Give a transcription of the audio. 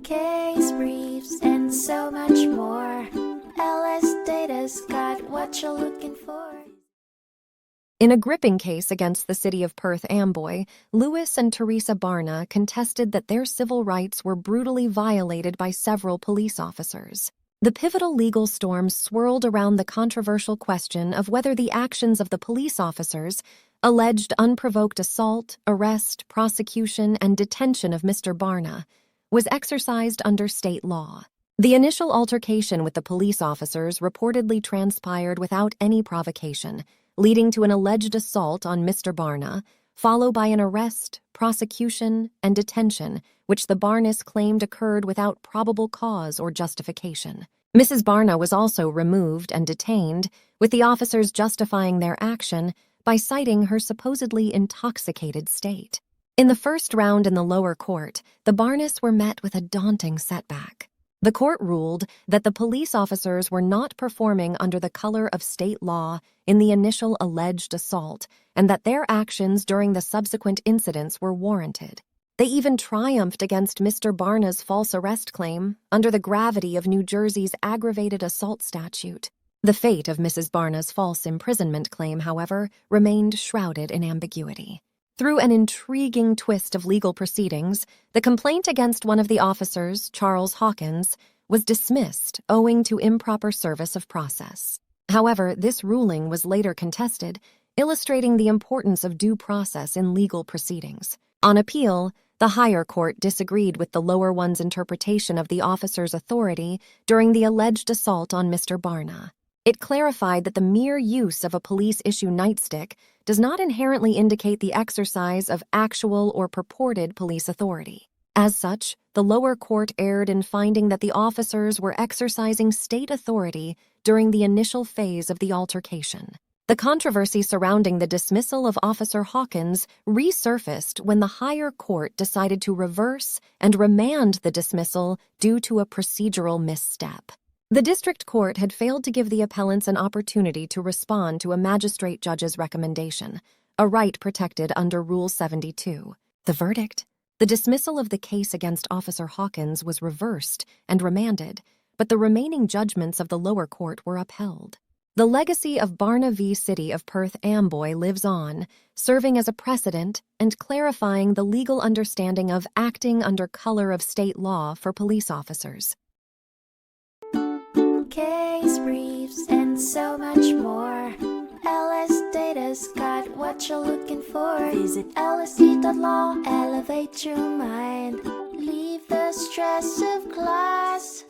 case briefs, and so much more. LSData's got what you're looking for. In a gripping case against the City of Perth Amboy, Lewis and Theresa Barna contested that their civil rights were brutally violated by several police officers. The pivotal legal storm swirled around the controversial question of whether the actions of the police officers, alleged unprovoked assault, arrest, prosecution, and detention of Mr. Barna, was exercised under state law. The initial altercation with the police officers reportedly transpired without any provocation, leading to an alleged assault on Mr. Barna, followed by an arrest, prosecution, and detention, which the Barnas claimed occurred without probable cause or justification. Mrs. Barna was also removed and detained, with the officers justifying their action by citing her supposedly intoxicated state. In the first round in the lower court, the Barnas were met with a daunting setback. The court ruled that the police officers were not performing under the color of state law in the initial alleged assault, and that their actions during the subsequent incidents were warranted. They even triumphed against Mr. Barna's false arrest claim under the gravity of New Jersey's aggravated assault statute. The fate of Mrs. Barna's false imprisonment claim, however, remained shrouded in ambiguity. Through an intriguing twist of legal proceedings, the complaint against one of the officers, Charles Hawkins, was dismissed owing to improper service of process. However, this ruling was later contested, illustrating the importance of due process in legal proceedings. On appeal, the higher court disagreed with the lower one's interpretation of the officer's authority during the alleged assault on Mr. Barna. It clarified that the mere use of a police-issue nightstick does not inherently indicate the exercise of actual or purported police authority. As such, the lower court erred in finding that the officers were exercising state authority during the initial phase of the altercation. The controversy surrounding the dismissal of Officer Hawkins resurfaced when the higher court decided to reverse and remand the dismissal due to a procedural misstep. The district court had failed to give the appellants an opportunity to respond to a magistrate judge's recommendation, a right protected under Rule 72. The verdict? The dismissal of the case against Officer Hawkins was reversed and remanded, but the remaining judgments of the lower court were upheld. The legacy of Barna v. City of Perth Amboy lives on, serving as a precedent and clarifying the legal understanding of acting under color of state law for police officers. Case briefs, and so much more. LSData's got what you're looking for. Visit lsd.law, elevate your mind. Leave the stress of class.